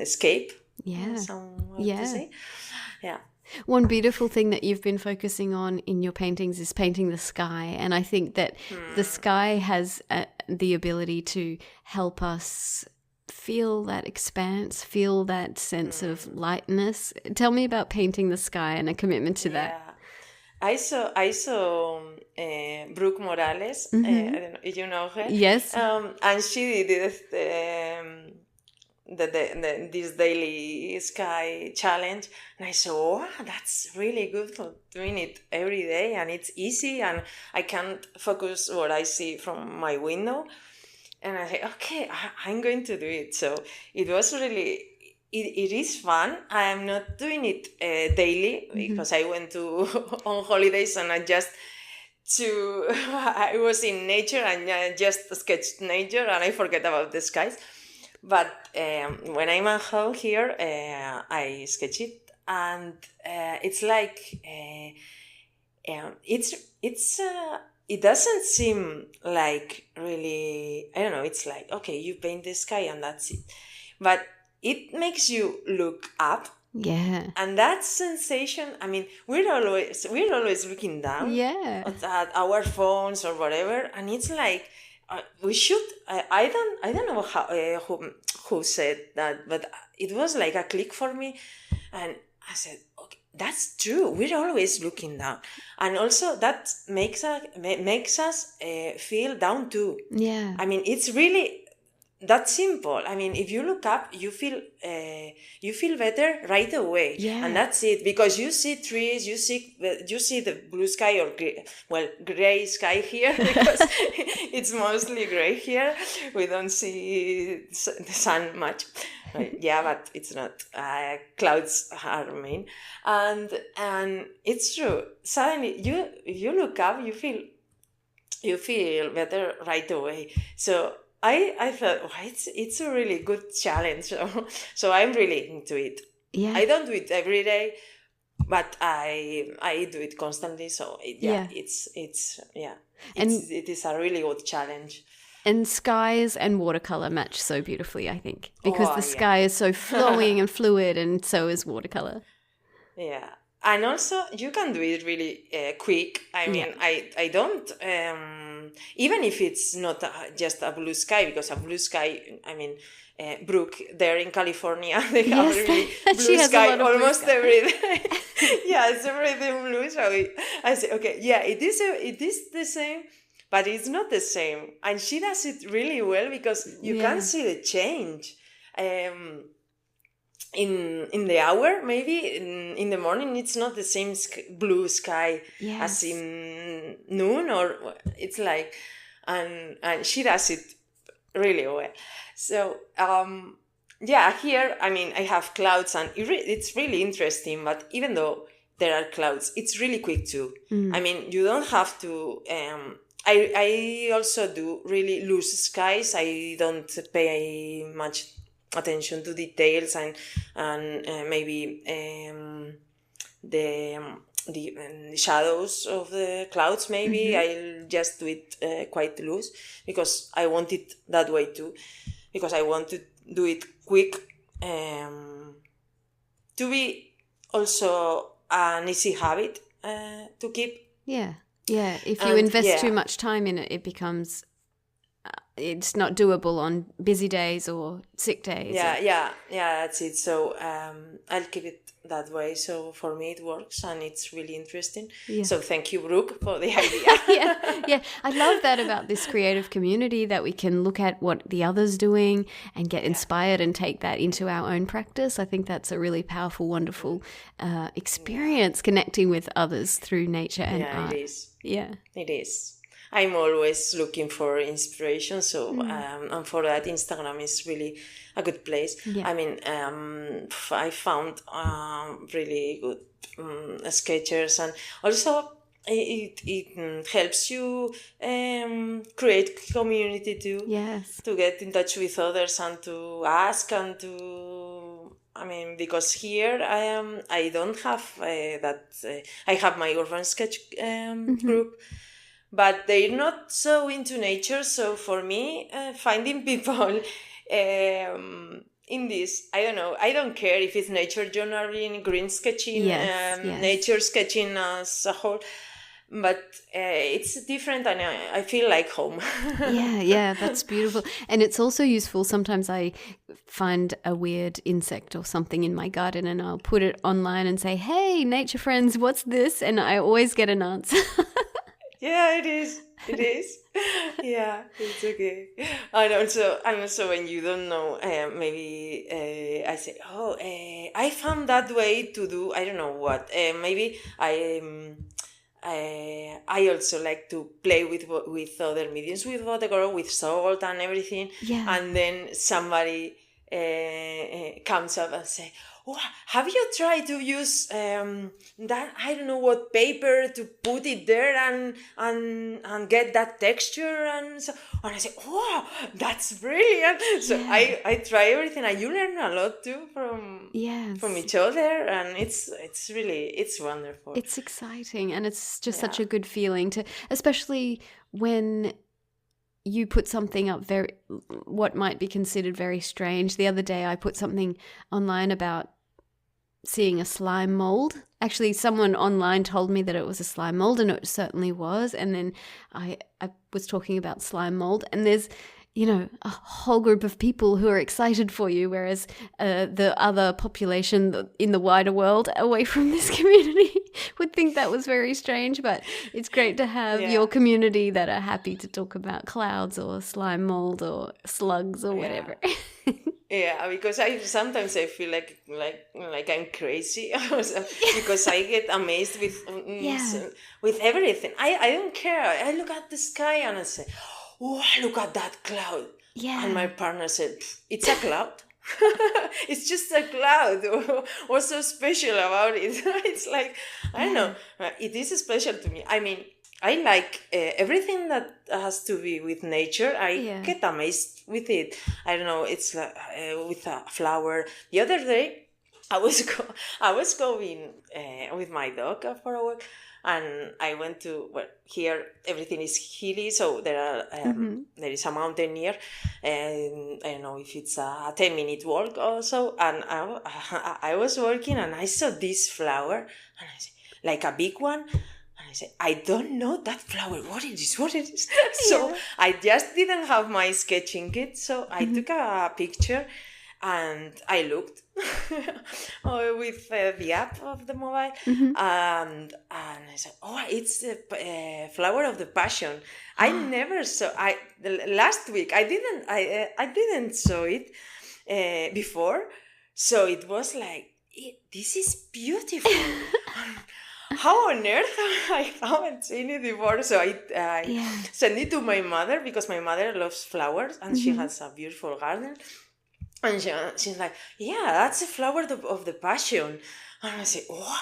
escape. To say. One beautiful thing that you've been focusing on in your paintings is painting the sky, and I think that the sky has the ability to help us feel that expanse, feel that sense of lightness. Tell me about painting the sky and a commitment to that. I saw Brooke Morales. I don't know if you know her. Yes. And she did this daily sky challenge, and I said, "Oh, that's really good for doing it every day, and it's easy, and I can't focus what I see from my window." And I said, "Okay, I'm going to do it." So it was really. It is fun. I am not doing it daily because I went to on holidays and I was in nature and I just sketched nature and I forget about the skies. But when I'm at home here, I sketch it, and it's like it doesn't seem like really, I don't know. It's like, okay, you paint the sky and that's it, but it makes you look up. Yeah. And that sensation, I mean, we're always looking down at our phones or whatever, and it's like we should. I don't know how who said that, but it was like a click for me, and I said, okay, that's true. We're always looking down, and also that makes us feel down too. Yeah. I mean, it's really that simple. I mean, if you look up, you feel better right away. Yeah. And that's it, because you see trees, you see the blue sky or gray sky here because it's mostly gray here. We don't see the sun much. Yeah, but it's not. Clouds are main, and it's true. Suddenly, if you look up, you feel better right away. So I thought, oh, it's a really good challenge. So I'm really into it. Yeah. I don't do it every day, but I do it constantly. So it is a really good challenge. And skies and watercolor match so beautifully, I think, because the sky is so flowing and fluid, and so is watercolor. Yeah. And also, you can do it really quick. I mean, I don't, even if it's not just a blue sky, because a blue sky, I mean, Brooke, there in California, they have really blue sky almost every day. Yeah, it's everything blue. So I say, okay, yeah, it is the same, but it's not the same. And she does it really well, because you can see the change. In the hour, maybe in the morning, it's not the same blue sky as in noon, or it's like, and she does it really well. So here, I mean, I have clouds, and it's really interesting. But even though there are clouds, it's really quick too. I mean, you don't have to. I also do really loose skies. I don't pay much attention to details and maybe the shadows of the clouds. Maybe I'll just do it quite loose, because I want it that way too, because I want to do it quick, to be also an easy habit to keep. Yeah. If you invest too much time in it, it becomes it's not doable on busy days or sick days. Yeah, that's it. So I'll keep it that way. So for me it works, and it's really interesting. Yeah. So thank you, Brooke, for the idea. Yeah. I love that about this creative community, that we can look at what the other's doing and get inspired and take that into our own practice. I think that's a really powerful, wonderful experience, connecting with others through nature and art. It is. Yeah, it is. I'm always looking for inspiration, so and for that, Instagram is really a good place. Yeah. I mean, I found really good sketchers, and also it helps you create community too. Yes, to get in touch with others and to ask and to. I mean, because here I don't have that. I have my urban sketch group. But they're not so into nature, so for me, finding people in this, I don't know, I don't care if it's nature journaling, green sketching, nature sketching as a whole, but it's different, and I feel like home. Yeah, that's beautiful. And it's also useful. Sometimes I find a weird insect or something in my garden and I'll put it online and say, hey, nature friends, what's this? And I always get an answer. Yeah, it is. It is. Yeah, it's okay. And also, when you don't know, maybe I say, oh, I found that way to do. I don't know what. Maybe I also like to play with other mediums, with water, with salt and everything. Yeah. And then somebody comes up and say, oh, have you tried to use that, I don't know what, paper to put it there and get that texture? And I say, oh, that's brilliant. So I try everything, and you learn a lot too from each other, and it's wonderful. It's exciting, and it's just such a good feeling to, especially when you put something up what might be considered very strange. The other day I put something online about seeing a slime mold. Actually, someone online told me that it was a slime mold, and it certainly was. And then I was talking about slime mold, and there's, a whole group of people who are excited for you, whereas the other population in the wider world away from this community would think that was very strange. But it's great to have your community that are happy to talk about clouds or slime mold or slugs or whatever. Yeah, because sometimes I feel like I'm crazy because I get amazed with everything. I don't care. I look at the sky and I say, oh, look at that cloud. Yeah. And my partner said, it's a cloud. It's just a cloud. What's so special about it? It's like, I don't know. It is special to me. I mean, I like everything that has to be with nature. I get amazed with it. I don't know. It's like with a flower. The other day, I was going with my dog for a walk, and I went to here everything is hilly, so there is a mountain near, and I don't know if it's a 10-minute walk or so. And I was walking, and I saw this flower, and I said, like a big one. I said, I don't know that flower. What it is? So I just didn't have my sketching kit. So I took a picture and I looked with the app of the mobile. And I said, oh, it's the flower of the passion. I never saw. Last week I didn't saw it before. So it was like, this is beautiful. How on earth I haven't seen it before? So I sent it to my mother, because my mother loves flowers and she has a beautiful garden. And she's like, yeah, that's the flower of the passion. And I say, oh,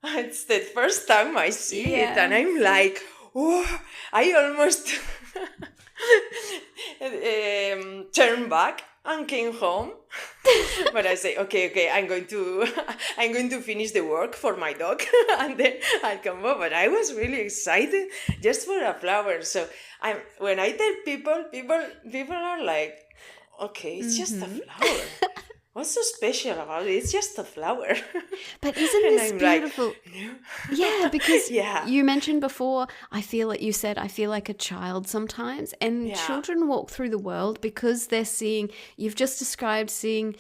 it's the first time I see it. And I'm like, oh, I almost turned back and came home. But I say, okay, I'm going to finish the work for my dog and then I'll come home. But I was really excited just for a flower. So when I tell people are like, okay, it's just a flower. What's so special about it? It's just a flower. But isn't this beautiful? Like, no. Yeah, because you mentioned before, I feel like a child sometimes. And children walk through the world because they're you've just described seeing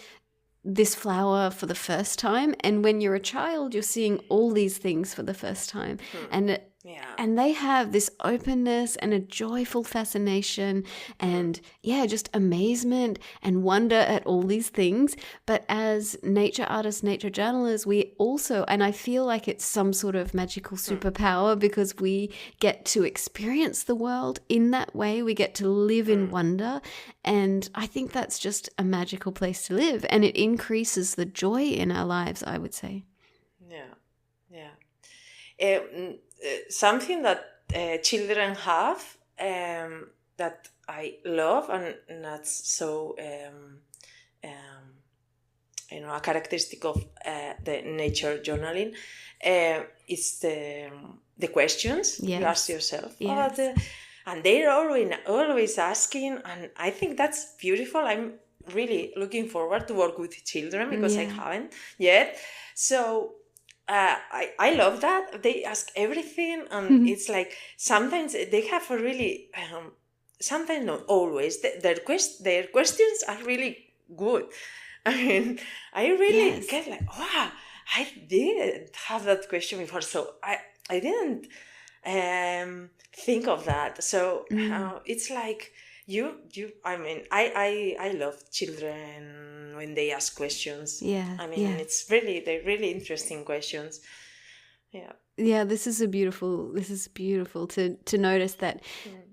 this flower for the first time. And when you're a child, you're seeing all these things for the first time. And they have this openness and a joyful fascination and just amazement and wonder at all these things. But as nature artists, nature journalists, we also, and I feel like it's some sort of magical superpower because we get to experience the world in that way. We get to live in wonder. And I think that's just a magical place to live. And it increases the joy in our lives, I would say. Something that children have that I love, and that's so a characteristic of the nature journaling, is the questions you ask yourself about and they're always asking, and I think that's beautiful. I'm really looking forward to work with children because I haven't yet. So I love that they ask everything, and it's like sometimes they have a really sometimes not always their questions are really good. I mean, I really get like, wow, I didn't have that question before, so I didn't think of that. So it's like you I mean, I love children when they ask questions. I mean, they're really interesting questions. Yeah, this is beautiful to notice that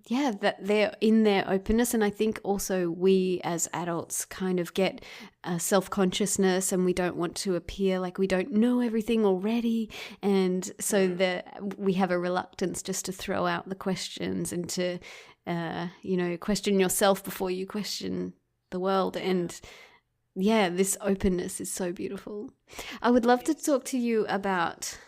that they're in their openness. And I think also we as adults kind of get self-consciousness, and we don't want to appear like we don't know everything already, and so we have a reluctance just to throw out the questions and to question yourself before you question the world. And this openness is so beautiful. I would love to talk to you about,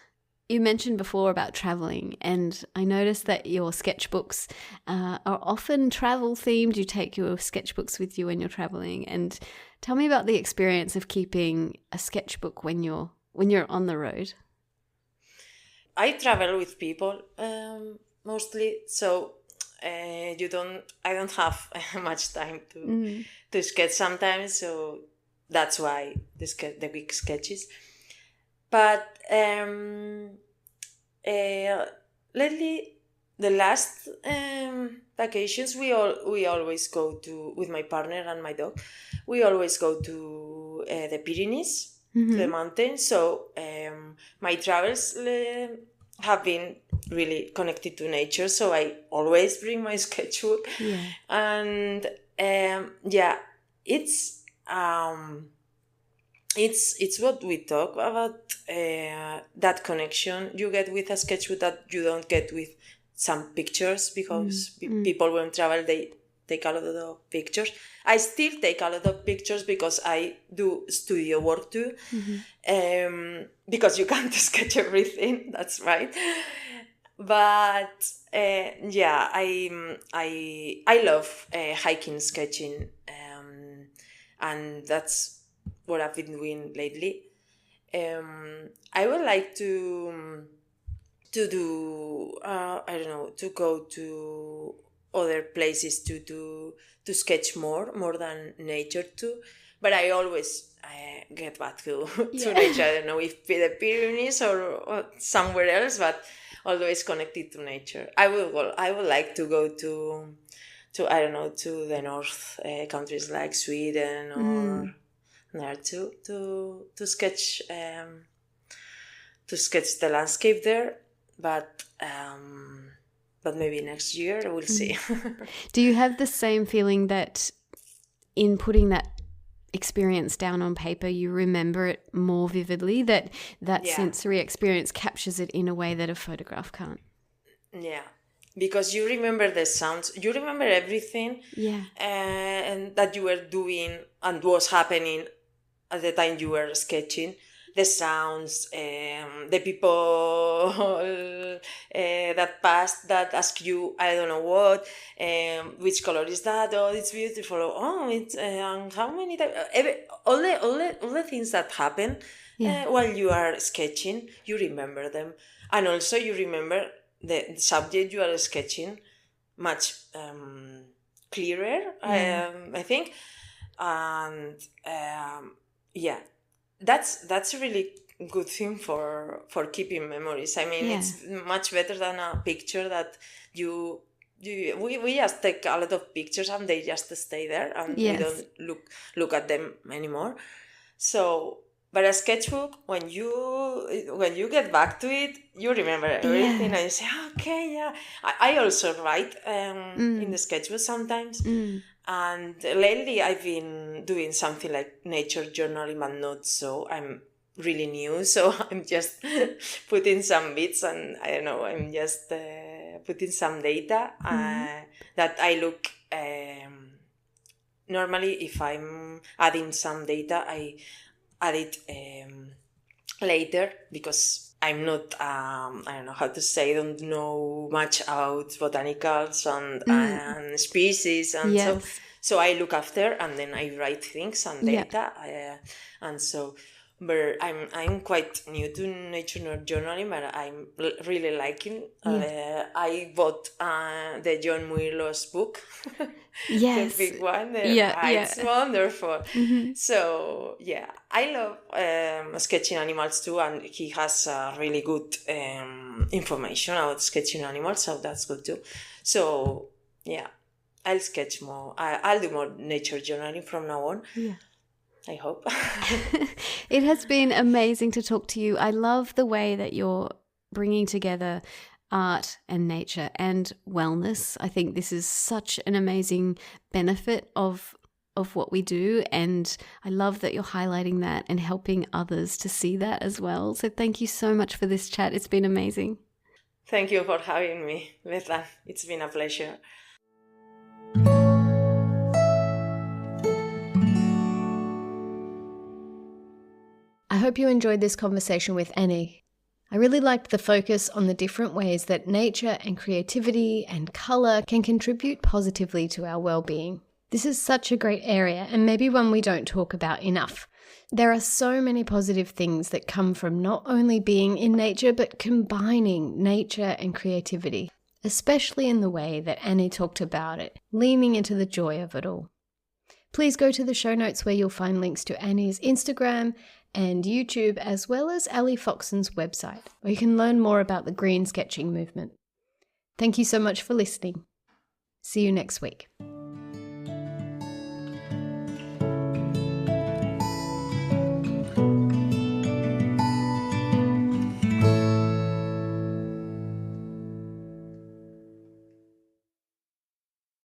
you mentioned before about traveling, and I noticed that your sketchbooks are often travel themed. You take your sketchbooks with you when you're traveling, and tell me about the experience of keeping a sketchbook when you're on the road. I travel with people mostly, so I don't have much time to sketch sometimes, so that's why the quick sketches. But lately, the last vacations, we always go to, with my partner and my dog, we always go to the Pyrenees, to the mountains. So my travels have been really connected to nature. So I always bring my sketchbook, and it's what we talk about, that connection you get with a sketchbook that you don't get with some pictures, because people when travel, they take a lot of pictures. I still take a lot of pictures because I do studio work too, because you can't sketch everything, that's right. But I love hiking, sketching, and that's what I've been doing lately. I would like to do to go to other places to sketch more than nature too. But I always get back to nature. I don't know if the Pyrenees or somewhere else, but always connected to nature. I would like to go to I don't know, to the north countries like Sweden or there to sketch the landscape there, but maybe next year we'll see. Do you have the same feeling that in putting that experience down on paper, you remember it more vividly, that sensory experience captures it in a way that a photograph can't? Yeah, because you remember the sounds, you remember everything, and that you were doing and was happening at the time you were sketching. The sounds, the people that passed, that ask you, I don't know what, which color is that? Oh, it's beautiful. Oh, it's how many times? All the things that happen while you are sketching, you remember them, and also you remember the subject you are sketching much clearer. I think, and that's a really good thing for keeping memories. I mean, it's much better than a picture that we just take a lot of pictures and they just stay there, and we don't look at them anymore. So, but a sketchbook, when you get back to it, you remember everything, and you say, okay, I also write in the sketchbook sometimes. And lately I've been doing something like nature journaling, but not so. I'm really new, so I'm just putting some bits, and I don't know, I'm just putting some data that I look. Normally, if I'm adding some data, I add it later, because I'm not, I don't know how to say, I don't know much about botanicals and species, and so I look after, and then I write things and data, and so. but I'm quite new to nature journaling, but I'm really liking. I bought the John Muirlow's book, Yes. the big one. Yeah. It's wonderful. Mm-hmm. So yeah, I love sketching animals too, and he has really good information about sketching animals, so that's good too. So yeah, I'll sketch more. I'll do more nature journaling from now on. Yeah. I hope. It has been amazing to talk to you. I love the way that you're bringing together art and nature and wellness. I think this is such an amazing benefit of what we do, and I love that you're highlighting that and helping others to see that as well. So thank you so much for this chat. It's been amazing. Thank you for having me, Bethlan. It's been a pleasure. I hope you enjoyed this conversation with Annie. I really liked the focus on the different ways that nature and creativity and colour can contribute positively to our well-being. This is such a great area, and maybe one we don't talk about enough. There are so many positive things that come from not only being in nature, but combining nature and creativity, especially in the way that Annie talked about it, leaning into the joy of it all. Please go to the show notes where you'll find links to Annie's Instagram and YouTube, as well as Ali Foxon's website, where you can learn more about the green sketching movement. Thank you so much for listening. See you next week.